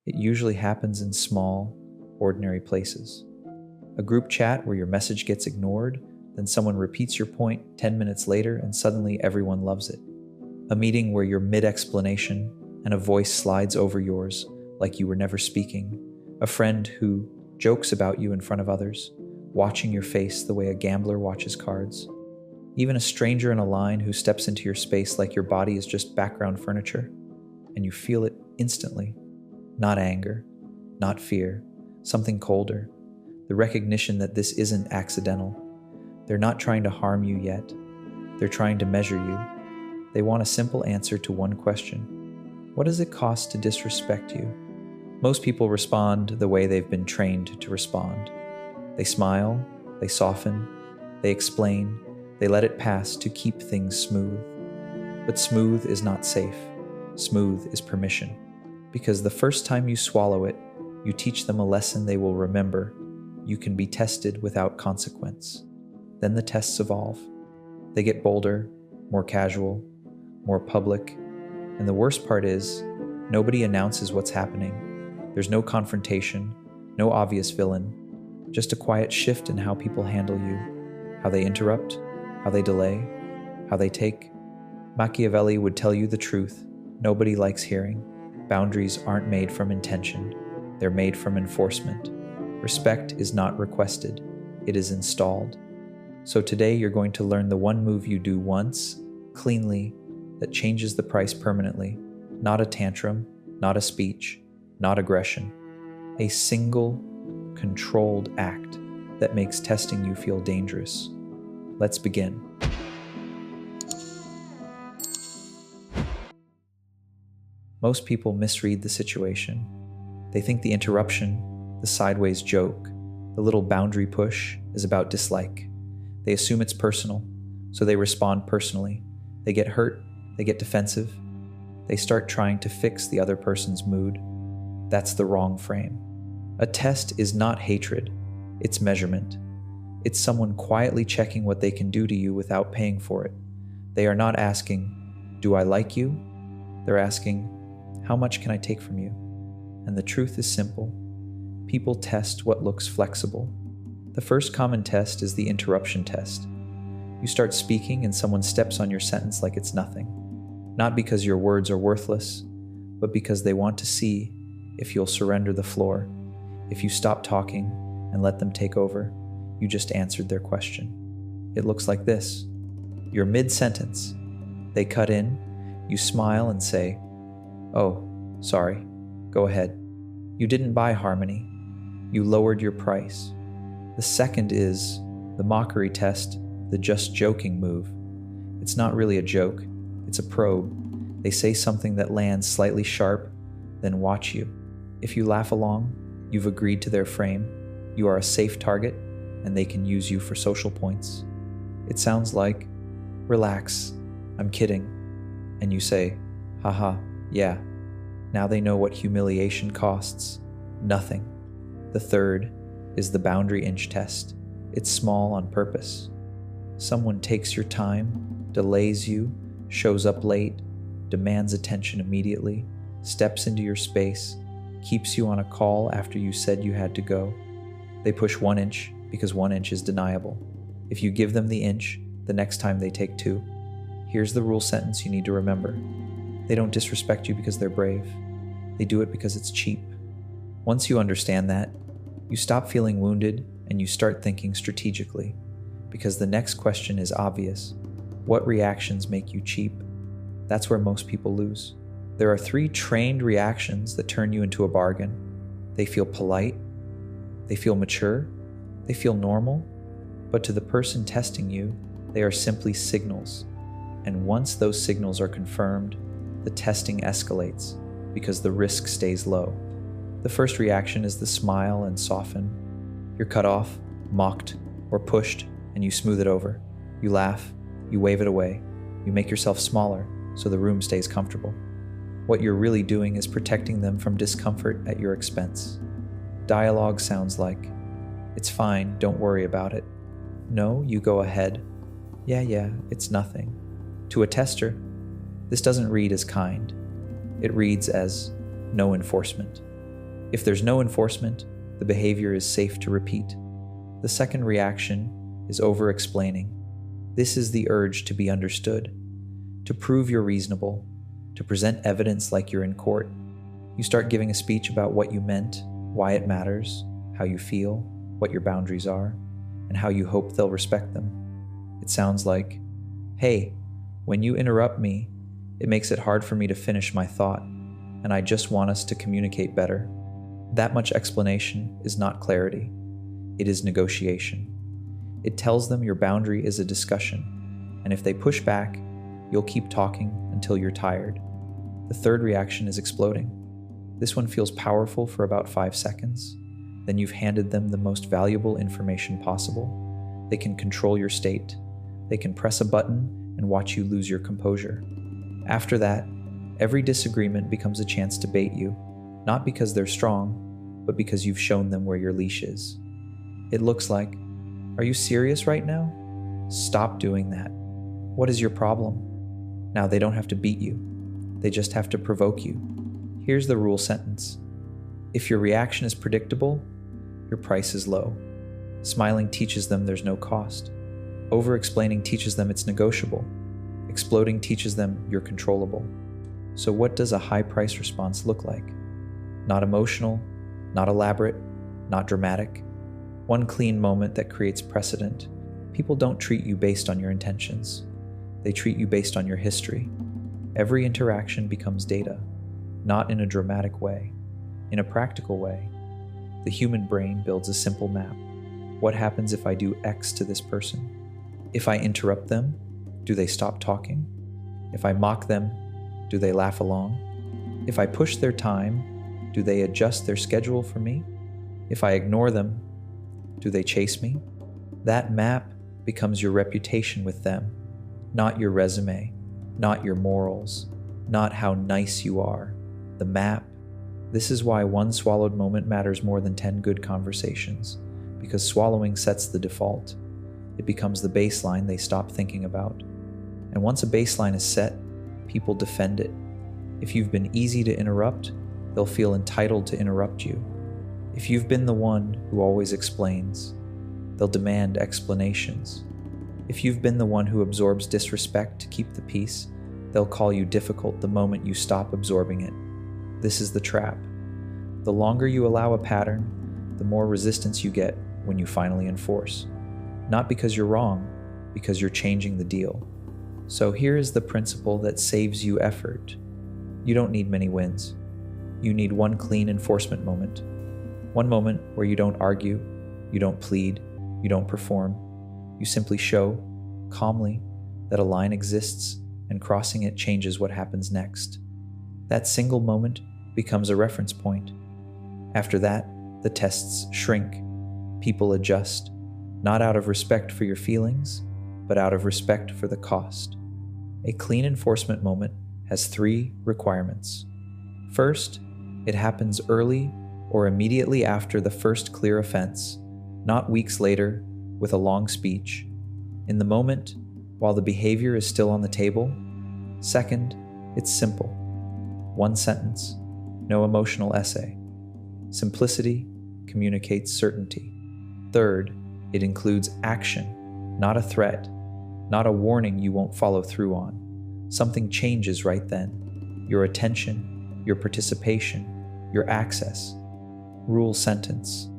It usually happens in small, ordinary places. A group chat where your message gets ignored, then someone repeats your point 10 minutes later and suddenly everyone loves it. A meeting where you're mid-explanation and a voice slides over yours like you were never speaking. A friend who jokes about you in front of others, watching your face the way a gambler watches cards. Even a stranger in a line who steps into your space like your body is just background furniture, and you feel it instantly. Not anger, not fear, something colder. The recognition that this isn't accidental. They're not trying to harm you yet. They're trying to measure you. They want a simple answer to one question. What does it cost to disrespect you? Most people respond the way they've been trained to respond. They smile, they soften, they explain, they let it pass to keep things smooth. But smooth is not safe. Smooth is permission. Because the first time you swallow it, you teach them a lesson they will remember. You can be tested without consequence. Then the tests evolve. They get bolder, more casual, more public. And the worst part is, nobody announces what's happening. There's no confrontation, no obvious villain, just a quiet shift in how people handle you, how they interrupt, how they delay, how they take. Machiavelli would tell you the truth. Nobody likes hearing. Boundaries aren't made from intention. They're made from enforcement. Respect is not requested. It is installed. So today you're going to learn the one move you do once, cleanly, that changes the price permanently. Not a tantrum, not a speech, not aggression. A single, controlled act that makes testing you feel dangerous. Let's begin. Most people misread the situation. They think the interruption, the sideways joke, the little boundary push is about dislike. They assume it's personal, so they respond personally. They get hurt, they get defensive. They start trying to fix the other person's mood. That's the wrong frame. A test is not hatred, it's measurement. It's someone quietly checking what they can do to you without paying for it. They are not asking, "Do I like you?" They're asking, "How much can I take from you?" And the truth is simple. People test what looks flexible. The first common test is the interruption test. You start speaking and someone steps on your sentence like it's nothing. Not because your words are worthless, but because they want to see if you'll surrender the floor. If you stop talking and let them take over, you just answered their question. It looks like this. You're mid-sentence. They cut in, you smile and say, "Oh, sorry, go ahead." You didn't buy harmony. You lowered your price. The second is the mockery test, the just joking move. It's not really a joke, it's a probe. They say something that lands slightly sharp, then watch you. If you laugh along, you've agreed to their frame. You are a safe target, and they can use you for social points. It sounds like, "Relax, I'm kidding." And you say, "Haha, yeah." Now they know what humiliation costs. Nothing. The third is the boundary inch test. It's small on purpose. Someone takes your time, delays you, shows up late, demands attention immediately, steps into your space, keeps you on a call after you said you had to go. They push 1 inch because 1 inch is deniable. If you give them the inch, the next time they take 2. Here's the rule sentence you need to remember. They don't disrespect you because they're brave. They do it because it's cheap. Once you understand that, you stop feeling wounded and you start thinking strategically. Because the next question is obvious. What reactions make you cheap? That's where most people lose. There are 3 trained reactions that turn you into a bargain. They feel polite, they feel mature, they feel normal, but to the person testing you, they are simply signals. And once those signals are confirmed, the testing escalates because the risk stays low. The first reaction is the smile and soften. You're cut off, mocked, or pushed, and you smooth it over. You laugh, you wave it away, you make yourself smaller so the room stays comfortable. What you're really doing is protecting them from discomfort at your expense. Dialogue sounds like, "It's fine, don't worry about it." No, you go ahead. Yeah, it's nothing." To a tester, this doesn't read as kind. It reads as no enforcement. If there's no enforcement, the behavior is safe to repeat. The second reaction is over-explaining. This is the urge to be understood, to prove you're reasonable, to present evidence like you're in court. You start giving a speech about what you meant, why it matters, how you feel, what your boundaries are, and how you hope they'll respect them. It sounds like, "Hey, when you interrupt me, it makes it hard for me to finish my thought, and I just want us to communicate better." That much explanation is not clarity. It is negotiation. It tells them your boundary is a discussion, and if they push back, you'll keep talking until you're tired. The third reaction is exploding. This one feels powerful for about 5 seconds. Then you've handed them the most valuable information possible. They can control your state. They can press a button and watch you lose your composure. After that, every disagreement becomes a chance to bait you, not because they're strong, but because you've shown them where your leash is. It looks like, "Are you serious right now? Stop doing that. What is your problem?" Now they don't have to beat you. They just have to provoke you. Here's the rule sentence. If your reaction is predictable, your price is low. Smiling teaches them there's no cost. Over-explaining teaches them it's negotiable. Exploding teaches them you're controllable. So what does a high-price response look like? Not emotional, not elaborate, not dramatic. One clean moment that creates precedent. People don't treat you based on your intentions. They treat you based on your history. Every interaction becomes data, not in a dramatic way, in a practical way. The human brain builds a simple map. What happens if I do X to this person? If I interrupt them, do they stop talking? If I mock them, do they laugh along? If I push their time, do they adjust their schedule for me? If I ignore them, do they chase me? That map becomes your reputation with them, not your resume, not your morals, not how nice you are. The map. This is why one swallowed moment matters more than 10 good conversations, because swallowing sets the default. It becomes the baseline they stop thinking about. And once a baseline is set, people defend it. If you've been easy to interrupt, they'll feel entitled to interrupt you. If you've been the one who always explains, they'll demand explanations. If you've been the one who absorbs disrespect to keep the peace, they'll call you difficult the moment you stop absorbing it. This is the trap. The longer you allow a pattern, the more resistance you get when you finally enforce. Not because you're wrong, because you're changing the deal. So here is the principle that saves you effort. You don't need many wins. You need one clean enforcement moment. One moment where you don't argue, you don't plead, you don't perform. You simply show, calmly, that a line exists and crossing it changes what happens next. That single moment becomes a reference point. After that, the tests shrink. People adjust, not out of respect for your feelings, but out of respect for the cost. A clean enforcement moment has 3 requirements. First, it happens early or immediately after the first clear offense, not weeks later with a long speech. In the moment, while the behavior is still on the table. Second, it's simple. 1 sentence, no emotional essay. Simplicity communicates certainty. Third, it includes action, not a threat, not a warning you won't follow through on. Something changes right then. Your attention, your participation, your access. Rule sentence.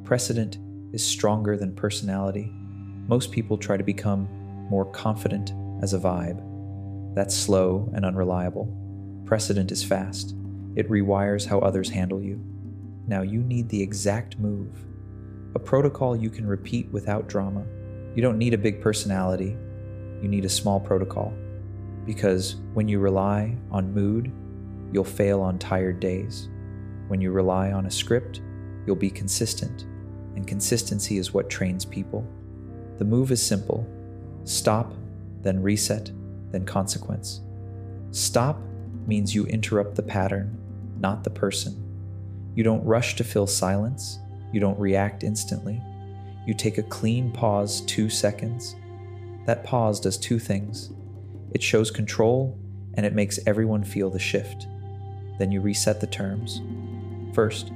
Precedent is stronger than personality. Most people try to become more confident as a vibe. That's slow and unreliable. Precedent is fast. It rewires how others handle you. Now you need the exact move. A protocol you can repeat without drama. You don't need a big personality. You need a small protocol. Because when you rely on mood, you'll fail on tired days. When you rely on a script, you'll be consistent. And consistency is what trains people. The move is simple. Stop, then reset, then consequence. Stop means you interrupt the pattern, not the person. You don't rush to fill silence. You don't react instantly. You take a clean pause 2 seconds. That pause does 2 things. It shows control, and it makes everyone feel the shift. Then you reset the terms. First,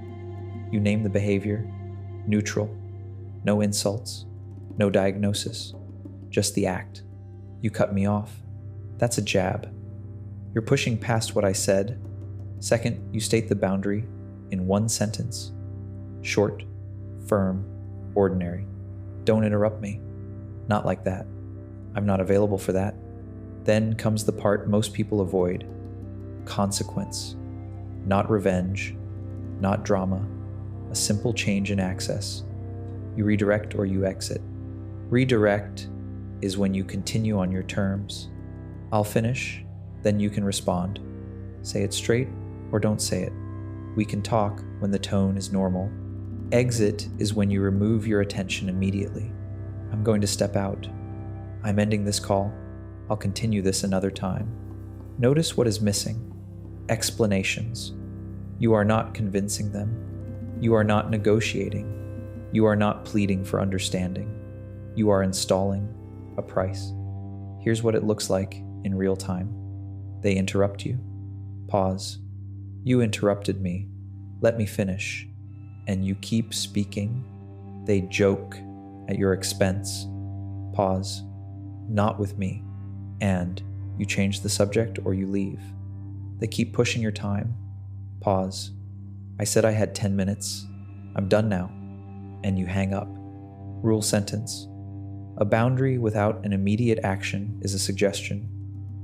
You name the behavior, neutral, no insults, no diagnosis, just the act. You cut me off. That's a jab. You're pushing past what I said. Second, you state the boundary in one sentence. Short, firm, ordinary. Don't interrupt me. Not like that. I'm not available for that. Then comes the part most people avoid. Consequence. Not revenge, not drama. A simple change in access. You redirect or you exit. Redirect is when you continue on your terms. I'll finish, then you can respond. Say it straight or don't say it. We can talk when the tone is normal. Exit is when you remove your attention immediately. I'm going to step out. I'm ending this call. I'll continue this another time. Notice what is missing. Explanations. You are not convincing them. You are not negotiating. You are not pleading for understanding. You are installing a price. Here's what it looks like in real time. They interrupt you. Pause. You interrupted me. Let me finish. And you keep speaking. They joke at your expense. Pause. Not with me. And you change the subject or you leave. They keep pushing your time. Pause. I said I had 10 minutes. I'm done now. And you hang up. Rule sentence. A boundary without an immediate action is a suggestion.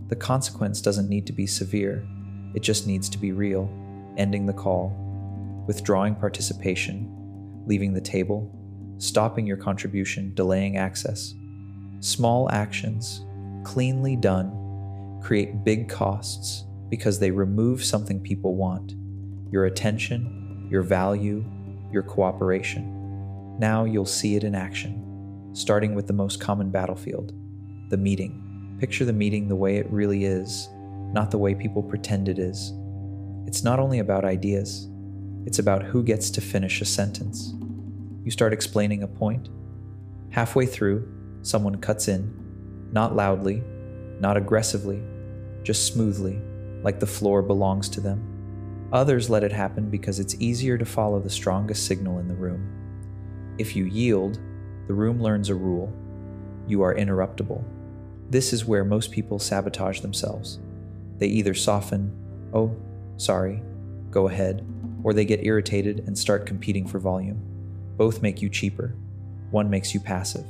The consequence doesn't need to be severe. It just needs to be real. Ending the call. Withdrawing participation. Leaving the table. Stopping your contribution. Delaying access. Small actions, cleanly done, create big costs because they remove something people want. Your attention, your value, your cooperation. Now you'll see it in action, starting with the most common battlefield, the meeting. Picture the meeting the way it really is, not the way people pretend it is. It's not only about ideas, it's about who gets to finish a sentence. You start explaining a point. Halfway through, someone cuts in, not loudly, not aggressively, just smoothly, like the floor belongs to them. Others let it happen because it's easier to follow the strongest signal in the room. If you yield, the room learns a rule. You are interruptible. This is where most people sabotage themselves. They either soften, oh, sorry, go ahead, or they get irritated and start competing for volume. Both make you cheaper. One makes you passive.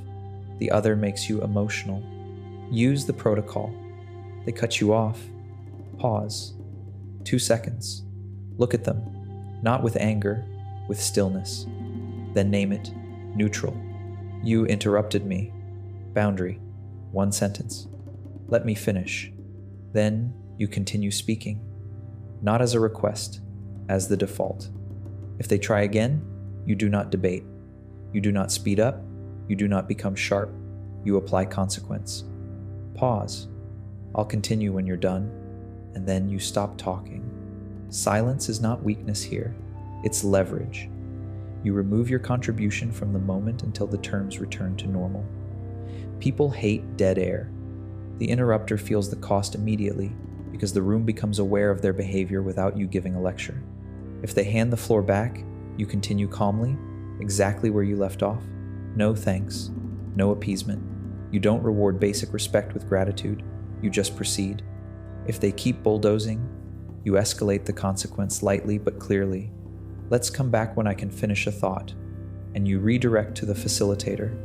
The other makes you emotional. Use the protocol. They cut you off. Pause. 2 seconds. Look at them, not with anger, with stillness. Then name it, neutral. You interrupted me. Boundary. 1 sentence. Let me finish. Then you continue speaking, not as a request, as the default. If they try again, you do not debate. You do not speed up. You do not become sharp. You apply consequence. Pause. I'll continue when you're done, and then you stop talking. Silence is not weakness here. It's leverage. You remove your contribution from the moment until the terms return to normal. People hate dead air. The interrupter feels the cost immediately because the room becomes aware of their behavior without you giving a lecture. If they hand the floor back, you continue calmly, exactly where you left off. No thanks, no appeasement. You don't reward basic respect with gratitude, you just proceed. If they keep bulldozing, you escalate the consequence lightly but clearly. Let's come back when I can finish a thought, and you redirect to the facilitator,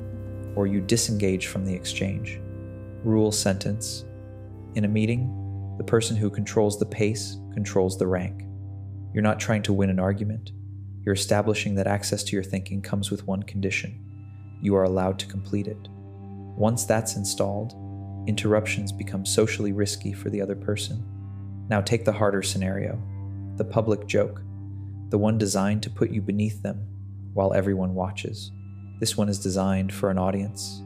or you disengage from the exchange. Rule sentence. In a meeting, the person who controls the pace controls the rank. You're not trying to win an argument. You're establishing that access to your thinking comes with one condition. You are allowed to complete it. Once that's installed, interruptions become socially risky for the other person. Now take the harder scenario, the public joke, the one designed to put you beneath them while everyone watches. This one is designed for an audience.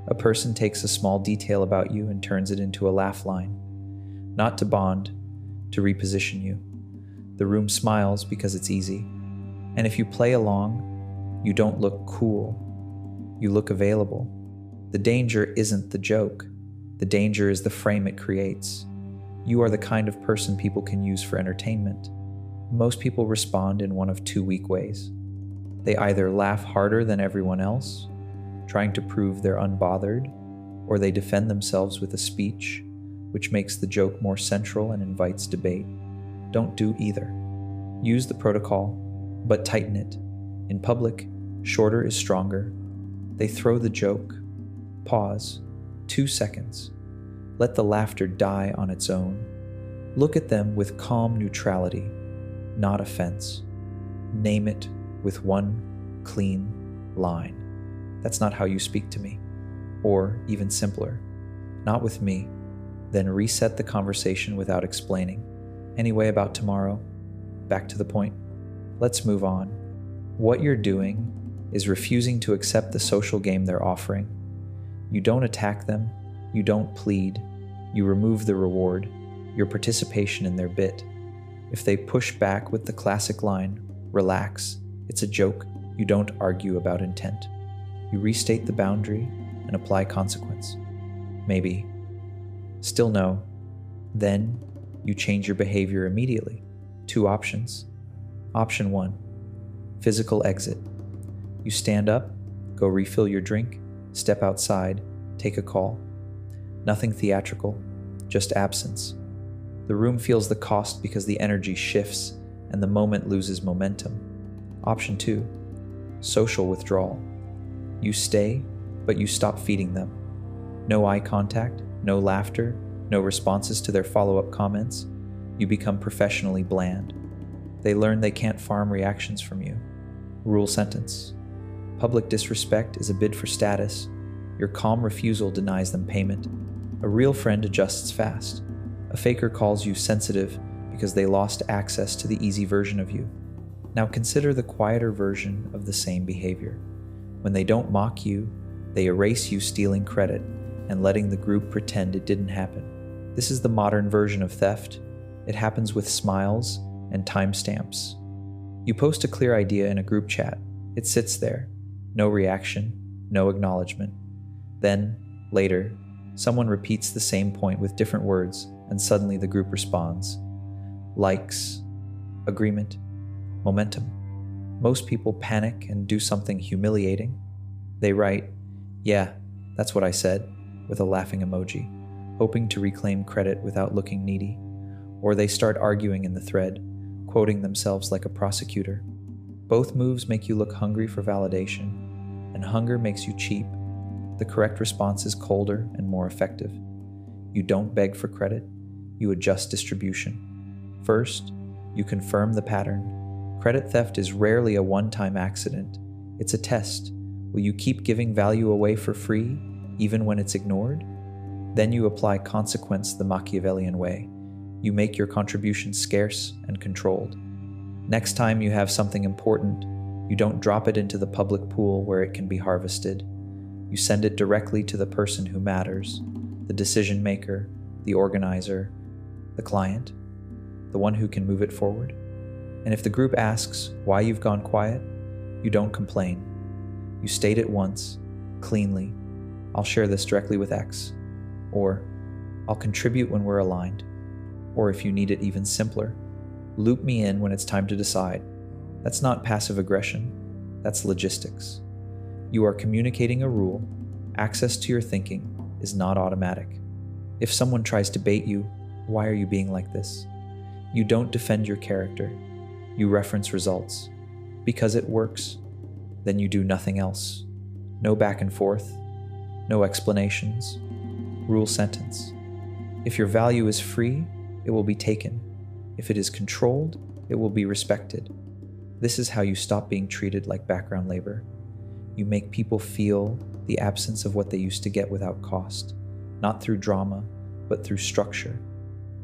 A person takes a small detail about you and turns it into a laugh line, not to bond, to reposition you. The room smiles because it's easy. And if you play along, you don't look cool. You look available. The danger isn't the joke. The danger is the frame it creates. You are the kind of person people can use for entertainment. Most people respond in one of two weak ways. They either laugh harder than everyone else, trying to prove they're unbothered, or they defend themselves with a speech, which makes the joke more central and invites debate. Don't do either. Use the protocol, but tighten it. In public, shorter is stronger. They throw the joke. Pause. 2 seconds. Let the laughter die on its own. Look at them with calm neutrality, not offense. Name it with one clean line. That's not how you speak to me. Or, even simpler, not with me. Then reset the conversation without explaining. Anyway, about tomorrow, back to the point. Let's move on. What you're doing is refusing to accept the social game they're offering. You don't attack them, you don't plead, you remove the reward, your participation in their bit. If they push back with the classic line, relax, it's a joke, you don't argue about intent. You restate the boundary and apply consequence. Maybe. Still no. Then you change your behavior immediately. 2 options. Option 1, physical exit. You stand up, go refill your drink, step outside, take a call. Nothing theatrical, just absence. The room feels the cost because the energy shifts and the moment loses momentum. Option 2, social withdrawal. You stay, but you stop feeding them. No eye contact, no laughter, no responses to their follow-up comments. You become professionally bland. They learn they can't farm reactions from you. Rule sentence. Public disrespect is a bid for status. Your calm refusal denies them payment. A real friend adjusts fast. A faker calls you sensitive because they lost access to the easy version of you. Now consider the quieter version of the same behavior. When they don't mock you, they erase you stealing credit and letting the group pretend it didn't happen. This is the modern version of theft. It happens with smiles and timestamps. You post a clear idea in a group chat. It sits there. No reaction, no acknowledgement. Then, later, someone repeats the same point with different words, and suddenly the group responds. Likes, agreement, momentum. Most people panic and do something humiliating. They write, "Yeah, that's what I said," with a laughing emoji, hoping to reclaim credit without looking needy. Or they start arguing in the thread, quoting themselves like a prosecutor. Both moves make you look hungry for validation, and hunger makes you cheap. The correct response is colder and more effective. You don't beg for credit, you adjust distribution. First, you confirm the pattern. Credit theft is rarely a one-time accident. It's a test. Will you keep giving value away for free, even when it's ignored? Then you apply consequence the Machiavellian way. You make your contribution scarce and controlled. Next time you have something important, you don't drop it into the public pool where it can be harvested. You send it directly to the person who matters, the decision maker, the organizer, the client, the one who can move it forward. And if the group asks why you've gone quiet, you don't complain. You state it once, cleanly. I'll share this directly with X. Or, I'll contribute when we're aligned. Or if you need it even simpler, loop me in when it's time to decide. That's not passive aggression, that's logistics. You are communicating a rule. Access to your thinking is not automatic. If someone tries to bait you, why are you being like this? You don't defend your character. You reference results. Because it works, then you do nothing else. No back and forth, no explanations. Rule sentence. If your value is free, it will be taken. If it is controlled, it will be respected. This is how you stop being treated like background labor. You make people feel the absence of what they used to get without cost, not through drama, but through structure.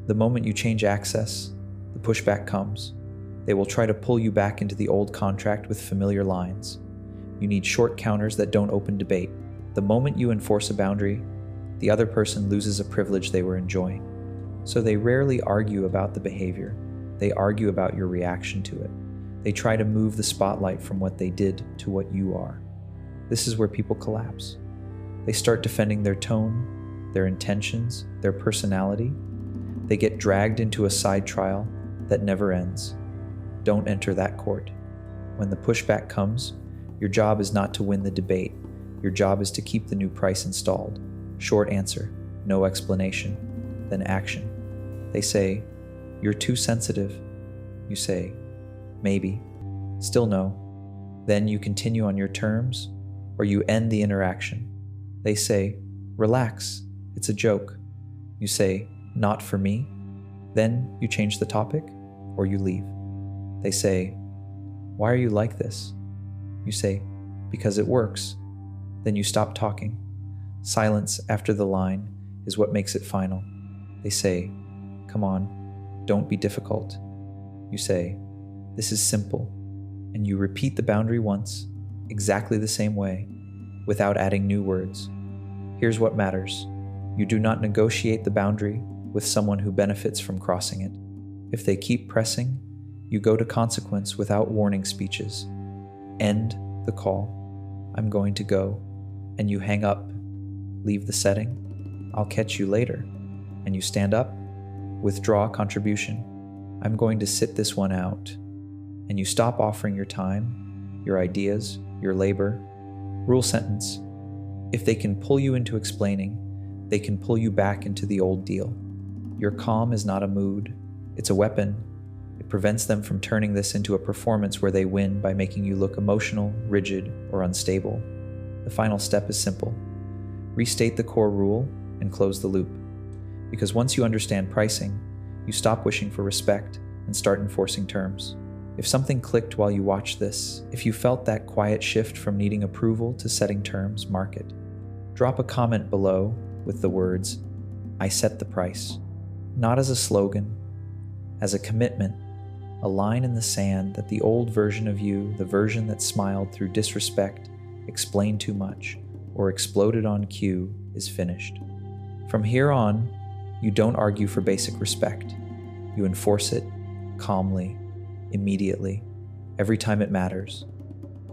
The moment you change access, the pushback comes. They will try to pull you back into the old contract with familiar lines. You need short counters that don't open debate. The moment you enforce a boundary, the other person loses a privilege they were enjoying. So they rarely argue about the behavior. They argue about your reaction to it. They try to move the spotlight from what they did to what you are. This is where people collapse. They start defending their tone, their intentions, their personality. They get dragged into a side trial that never ends. Don't enter that court. When the pushback comes, your job is not to win the debate. Your job is to keep the new price installed. Short answer, no explanation, then action. They say, "You're too sensitive." You say, "Maybe." Still no. Then you continue on your terms, or you end the interaction. They say, "Relax, it's a joke." You say, "Not for me." Then you change the topic, or you leave. They say, "Why are you like this?" You say, "Because it works." Then you stop talking. Silence after the line is what makes it final. They say, "Come on, don't be difficult." You say, "This is simple." And you repeat the boundary once, exactly the same way, without adding new words. Here's what matters. You do not negotiate the boundary with someone who benefits from crossing it. If they keep pressing, you go to consequence without warning speeches. End the call. "I'm going to go." And you hang up. Leave the setting. "I'll catch you later." And you stand up. Withdraw contribution. "I'm going to sit this one out." And you stop offering your time, your ideas, your labor. Rule sentence. If they can pull you into explaining, they can pull you back into the old deal. Your calm is not a mood. It's a weapon. It prevents them from turning this into a performance where they win by making you look emotional, rigid, or unstable. The final step is simple. Restate the core rule and close the loop. Because once you understand pricing, you stop wishing for respect and start enforcing terms. If something clicked while you watched this, if you felt that quiet shift from needing approval to setting terms, mark it. Drop a comment below with the words, "I set the price." Not as a slogan, as a commitment, a line in the sand that the old version of you, the version that smiled through disrespect, explained too much, or exploded on cue, is finished. From here on, you don't argue for basic respect. You enforce it calmly, immediately, every time it matters.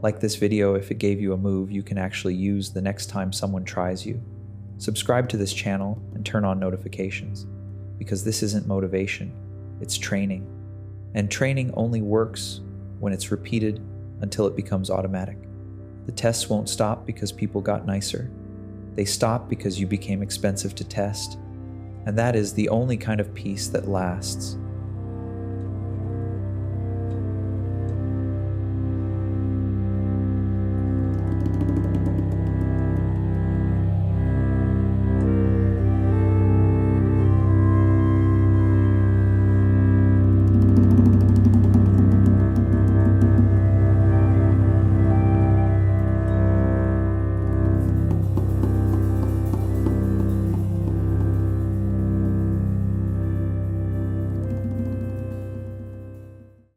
Like this video, if it gave you a move you can actually use the next time someone tries you. Subscribe to this channel and turn on notifications, because this isn't motivation, it's training. And training only works when it's repeated until it becomes automatic. The tests won't stop because people got nicer. They stop because you became expensive to test. And that is the only kind of peace that lasts.